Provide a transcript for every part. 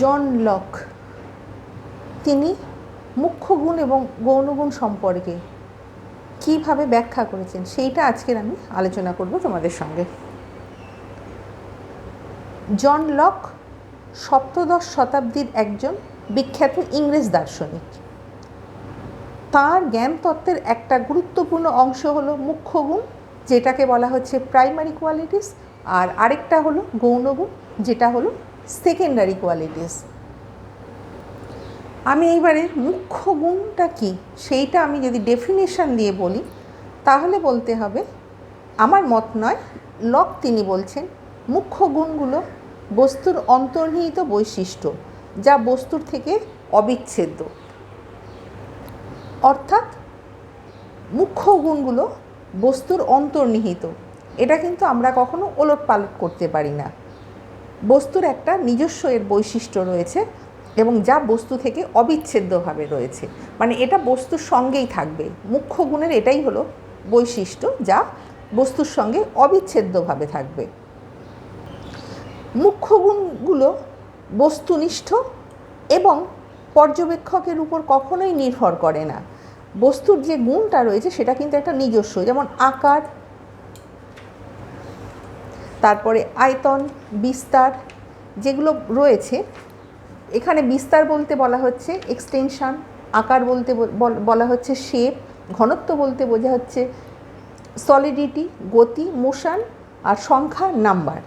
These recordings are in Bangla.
জন লক তিনি মুখ্য গুণ এবং গৌণ গুণ সম্পর্কে কীভাবে ব্যাখ্যা করেছেন সেইটা আজকের আমি আলোচনা করব তোমাদের সঙ্গে। জন লক সপ্তদশ শতাব্দীর একজন বিখ্যাত ইংরেজ দার্শনিক। তাঁর জ্ঞান তত্ত্বের একটা গুরুত্বপূর্ণ অংশ হলো মুখ্য গুণ, যেটাকে বলা হচ্ছে প্রাইমারি কোয়ালিটিস, আর আরেকটা হলো গৌণ গুণ, যেটা হলো সেকেন্ডারি কোয়ালিটিস। আমি এইবারে মুখ্য গুণটা কী সেইটা আমি যদি ডেফিনেশন দিয়ে বলি তাহলে বলতে হবে, আমার মত নয়, লক তিনি বলছেন মুখ্য গুণগুলো বস্তুর অন্তর্নিহিত বৈশিষ্ট্য যা বস্তুর থেকে অবিচ্ছেদ্য। অর্থাৎ মুখ্য গুণগুলো বস্তুর অন্তর্নিহিত, এটা কিন্তু আমরা কখনো ওলটপালট করতে পারি না। বস্তুর একটা নিজস্ব এর বৈশিষ্ট্য রয়েছে এবং যা বস্তু থেকে অবিচ্ছেদ্যভাবে রয়েছে, মানে এটা বস্তুর সঙ্গেই থাকবে। মুখ্য গুণের এটাই হলো বৈশিষ্ট্য, যা বস্তুর সঙ্গে অবিচ্ছেদ্যভাবে থাকবে। মুখ্য গুণগুলো বস্তুনিষ্ঠ এবং পর্যবেক্ষকের উপর কখনোই নির্ভর করে না। বস্তুর যে গুণটা রয়েছে সেটা কিন্তু একটা নিজস্ব, যেমন আকার, তারপরে আয়তন, বিস্তার যেগুলো রয়েছে। এখানে বিস্তার বলতে বলা হচ্ছে এক্সটেনশন, আকার বলতে বলা হচ্ছে শেপ, ঘনত্ব বলতে বোঝা হচ্ছে সলিডিটি, গতি, মোশন, আর সংখ্যা, নাম্বার।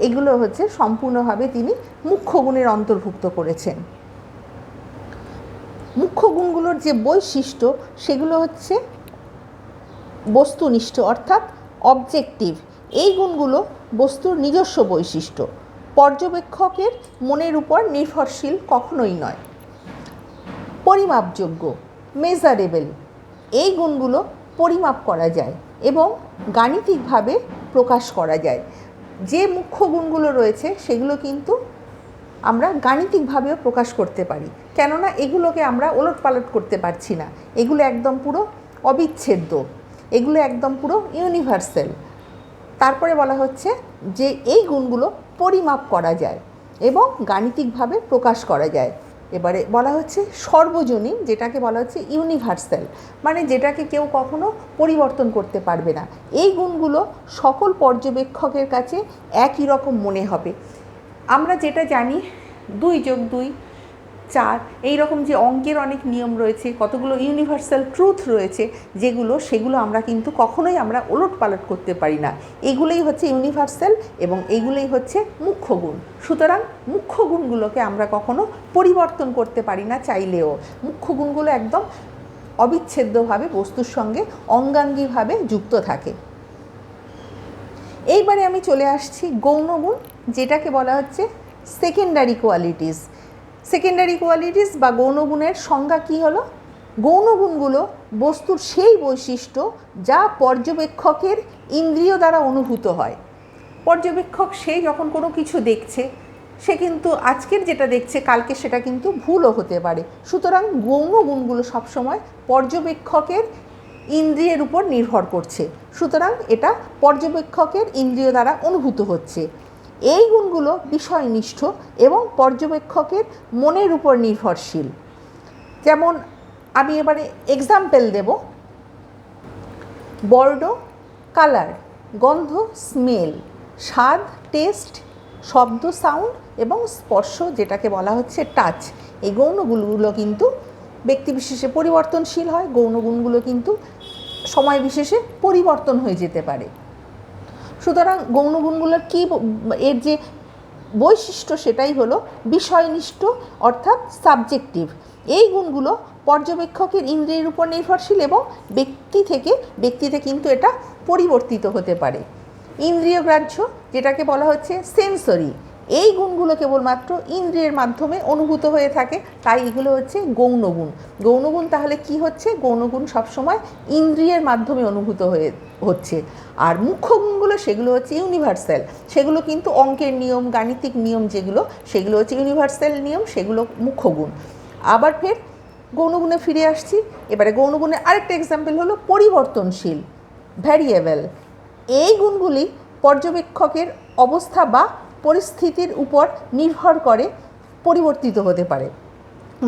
এগুলো হচ্ছে সম্পূর্ণভাবে তিনি মুখ্য গুণের অন্তর্ভুক্ত করেছেন। মুখ্য গুণগুলোর যে বৈশিষ্ট্য সেগুলো হচ্ছে বস্তুনিষ্ঠ অর্থাৎ অবজেক্টিভ। এই গুণগুলো বস্তুর নিজস্ব বৈশিষ্ট্য, পর্যবেক্ষকের মনের উপর নির্ভরশীল কখনোই নয়। পরিমাপযোগ্য, মেজারেবল, এই গুণগুলো পরিমাপ করা যায় এবং গাণিতিকভাবে প্রকাশ করা যায়। যে মুখ্য গুণগুলো রয়েছে সেগুলো কিন্তু আমরা গাণিতিকভাবেও প্রকাশ করতে পারি, কেননা এগুলোকে আমরা ওলটপালট করতে পারছি না। এগুলো একদম পুরো অবিচ্ছেদ্য, এগুলো একদম পুরো ইউনিভার্সাল। তারপরে বলা হচ্ছে যে এই গুণগুলো পরিমাপ করা যায় এবং গাণিতিকভাবে প্রকাশ করা যায়। এবারে বলা হচ্ছে সর্বজনীন, যেটাকে বলা হচ্ছে ইউনিভার্সাল, মানে যেটাকে কেউ কখনো পরিবর্তন করতে পারবে না। এই গুণগুলো সকল পর্যবেক্ষকের কাছে একই রকম মনে হবে। আমরা যেটা জানি 2+2 4, এই রকম যে অঙ্কের অনেক নিয়ম রয়েছে, কতগুলো ইউনিভার্সাল ট্রুথ রয়েছে সেগুলো আমরা কিন্তু কখনোই আমরা ওলটপালট করতে পারি না। এগুলোই হচ্ছে ইউনিভার্সাল এবং এইগুলোই হচ্ছে মুখ্য গুণ। সুতরাং মুখ্য গুণগুলোকে আমরা কখনো পরিবর্তন করতে পারি না চাইলেও। মুখ্য গুণগুলো একদম অবিচ্ছেদ্যভাবে বস্তুর সঙ্গে অঙ্গাঙ্গিভাবে যুক্ত থাকে। এইবারে আমি চলে আসছি গৌণ গুণ, যেটাকে বলা হচ্ছে সেকেন্ডারি কোয়ালিটিস। সেকেন্ডারি কোয়ালিটিস বা গৌণ গুণের সংজ্ঞা কী হলো? গৌণ গুণগুলো বস্তুর সেই বৈশিষ্ট্য যা পর্যবেক্ষকের ইন্দ্রিয় দ্বারা অনুভূত হয়। পর্যবেক্ষক সে যখন কোনো কিছু দেখছে, সে কিন্তু আজকের যেটা দেখছে কালকে সেটা কিন্তু ভুলও হতে পারে। সুতরাং গৌণ গুণগুলো সবসময় পর্যবেক্ষকের ইন্দ্রিয়ের উপর নির্ভর করছে, সুতরাং এটা পর্যবেক্ষকের ইন্দ্রিয় দ্বারা অনুভূত হচ্ছে। এই গুণগুলো বিষয়নিষ্ঠ এবং পর্যবেক্ষকের মনের উপর নির্ভরশীল। যেমন আমি এবারে এক্সাম্পল দেব। বর্ণ, কালার, গন্ধ, স্মেল, স্বাদ, টেস্ট, শব্দ, সাউন্ড এবং স্পর্শ, যেটাকে বলা হচ্ছে টাচ। এই গৌণগুণগুলো কিন্তু ব্যক্তিবিশেষে পরিবর্তনশীল হয়। গৌণগুণগুলো কিন্তু সময় বিশেষে পরিবর্তন হয়ে যেতে পারে। সুতরাং গৌণগুণগুলোর কী এর যে বৈশিষ্ট্য সেটাই হলো বিষয়নিষ্ঠ অর্থাৎ সাবজেক্টিভ। এই গুণগুলো পর্যবেক্ষকের ইন্দ্রিয়ের উপর নির্ভরশীল এবং ব্যক্তিতে কিন্তু এটা পরিবর্তিত হতে পারে। ইন্দ্রিয়গ্রাহ্য, যেটাকে বলা হচ্ছে সেন্সরি, এই গুণগুলো কেবলমাত্র ইন্দ্রিয়ের মাধ্যমে অনুভূত হয়ে থাকে, তাই এগুলো হচ্ছে গৌণ গুণ। গৌণ গুণ তাহলে কি হচ্ছে? গৌণ গুণ সবসময় ইন্দ্রিয়ের মাধ্যমে অনুভূত হচ্ছে। আর মুখ্য গুণগুলো সেগুলো হচ্ছে ইউনিভার্সাল, সেগুলো কিন্তু অঙ্কের নিয়ম, গাণিতিক নিয়ম যেগুলো, সেগুলো হচ্ছে ইউনিভার্সাল নিয়ম, সেগুলো মুখ্য গুণ। আবার ফের গৌণগুণে ফিরে আসছি। এবারে গৌণগুণের আরেকটা এক্সাম্পল হলো পরিবর্তনশীল, ভ্যারিয়েবল। এই গুণগুলি পর্যবেক্ষকের অবস্থা বা পরিস্থিতির উপর নির্ভর করে পরিবর্তিত হতে পারে।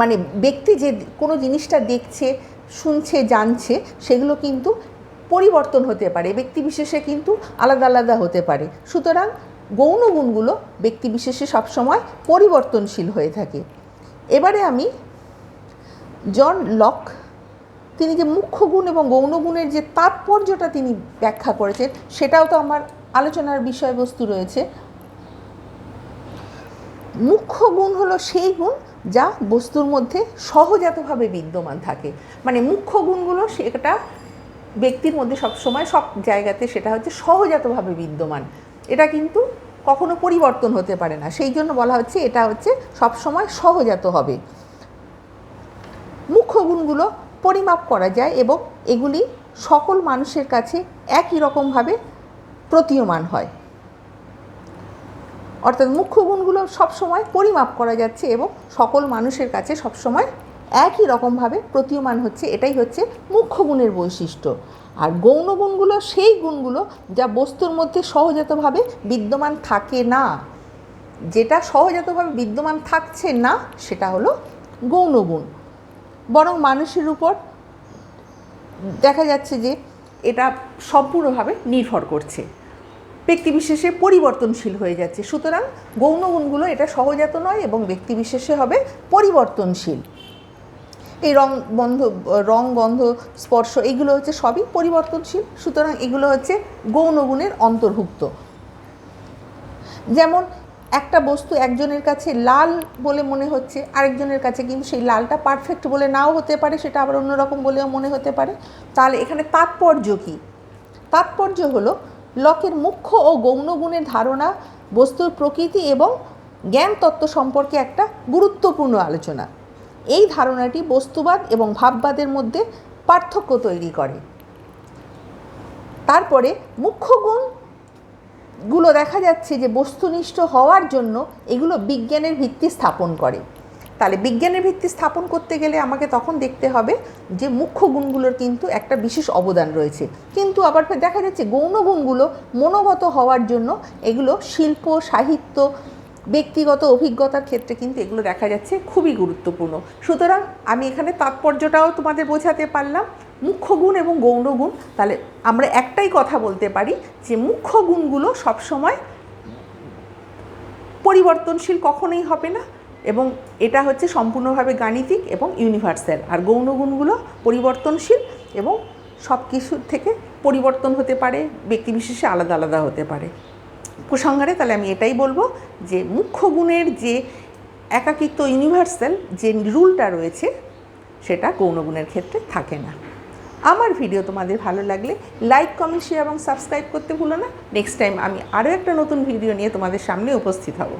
মানে ব্যক্তি যে কোনো জিনিসটা দেখছে, শুনছে, জানছে, সেগুলো কিন্তু পরিবর্তন হতে পারে, ব্যক্তি বিশেষে কিন্তু আলাদা আলাদা হতে পারে। সুতরাং গৌণ গুণগুলো ব্যক্তি বিশেষে সবসময় পরিবর্তনশীল হয়ে থাকে। এবারে আমি জন লক তিনি যে মুখ্য গুণ এবং গৌণ গুণের যে তাৎপর্যটা তিনি ব্যাখ্যা করেছেন, সেটাও তো আমার আলোচনার বিষয়বস্তু রয়েছে। মুখ্য গুণ হলো সেই গুণ যা বস্তুর মধ্যে সহজাতভাবে বিদ্যমান থাকে। মানে মুখ্য গুণগুলো সেটা ব্যক্তির মধ্যে সবসময় সব জায়গাতে সেটা হচ্ছে সহজাতভাবে বিদ্যমান, এটা কিন্তু কখনো পরিবর্তন হতে পারে না। সেই জন্য বলা হচ্ছে এটা হচ্ছে সবসময় সহজাত হবে। মুখ্য গুণগুলো পরিমাপ করা যায় এবং এগুলি সকল মানুষের কাছে একই রকমভাবে প্রতীয়মান হয়। অর্থাৎ মুখ্য গুণগুলো সবসময় পরিমাপ করা যাচ্ছে এবং সকল মানুষের কাছে সবসময় একই রকমভাবে প্রতীয়মান হচ্ছে, এটাই হচ্ছে মুখ্য গুণের বৈশিষ্ট্য। আর গৌণ গুণগুলো সেই গুণগুলো যা বস্তুর মধ্যে সহজাতভাবে বিদ্যমান থাকে না। যেটা সহজাতভাবে বিদ্যমান থাকছে না সেটা হলো গৌণ গুণ, বরং মানুষের উপর দেখা যাচ্ছে যে এটা সম্পূর্ণভাবে নির্ভর করছে, ব্যক্তিবিশেষে পরিবর্তনশীল হয়ে যাচ্ছে। সুতরাং গৌণ গুণগুলো এটা সহজাত নয় এবং ব্যক্তিবিশেষে হবে পরিবর্তনশীল। এই রং, গন্ধ, স্পর্শ এগুলো হচ্ছে সবই পরিবর্তনশীল। সুতরাং এগুলো হচ্ছে গৌণ গুণের অন্তর্ভুক্ত। যেমন একটা বস্তু একজনের কাছে লাল বলে মনে হচ্ছে, আরেকজনের কাছে কিন্তু সেই লালটা পারফেক্ট বলে নাও হতে পারে, সেটা আবার অন্যরকম বলেও মনে হতে পারে। তাহলে এখানে তাৎপর্য কী? তাৎপর্য হলো লকের মুখ্য ও গৌণ গুণের ধারণা বস্তুর প্রকৃতি এবং জ্ঞান তত্ত্ব সম্পর্কে একটা গুরুত্বপূর্ণ আলোচনা। এই ধারণাটি বস্তুবাদ এবং ভাববাদের মধ্যে পার্থক্য তৈরি করে। তারপরে মুখ্য গুণগুলো দেখা যাচ্ছে যে বস্তুনিষ্ঠ হওয়ার জন্য এগুলো বিজ্ঞানের ভিত্তি স্থাপন করে। তাহলে বিজ্ঞানের ভিত্তি স্থাপন করতে গেলে আমাকে তখন দেখতে হবে যে মুখ্য গুণগুলোর কিন্তু একটা বিশেষ অবদান রয়েছে। কিন্তু আবার দেখা যাচ্ছে গৌণ গুণগুলো মনোগত হওয়ার জন্য এগুলো শিল্প, সাহিত্য, ব্যক্তিগত অভিজ্ঞতার ক্ষেত্রে কিন্তু এগুলো দেখা যাচ্ছে খুবই গুরুত্বপূর্ণ। সুতরাং আমি এখানে তাৎপর্যটাও তোমাদের বোঝাতে পারলাম, মুখ্য গুণ এবং গৌণ গুণ। তাহলে আমরা একটাই কথা বলতে পারি যে মুখ্য গুণগুলো সবসময় পরিবর্তনশীল কখনোই হবে না এবং এটা হচ্ছে সম্পূর্ণভাবে গাণিতিক এবং ইউনিভার্সাল। আর গৌণ গুণগুলো পরিবর্তনশীল এবং সব কিছুর থেকে পরিবর্তন হতে পারে, ব্যক্তিবিশেষে আলাদা আলাদা হতে পারে। উপসংহারে তাহলে আমি এটাই বলবো যে মুখ্য গুণের যে একাকিত্ব, ইউনিভার্সাল যে রুলটা রয়েছে সেটা গৌণ গুণের ক্ষেত্রে থাকে না। আমার ভিডিও তোমাদের ভালো লাগলে লাইক, কমেন্ট, শেয়ার এবং সাবস্ক্রাইব করতে ভুলো না। নেক্সট টাইম আমি আরও একটা নতুন ভিডিও নিয়ে তোমাদের সামনে উপস্থিত হব।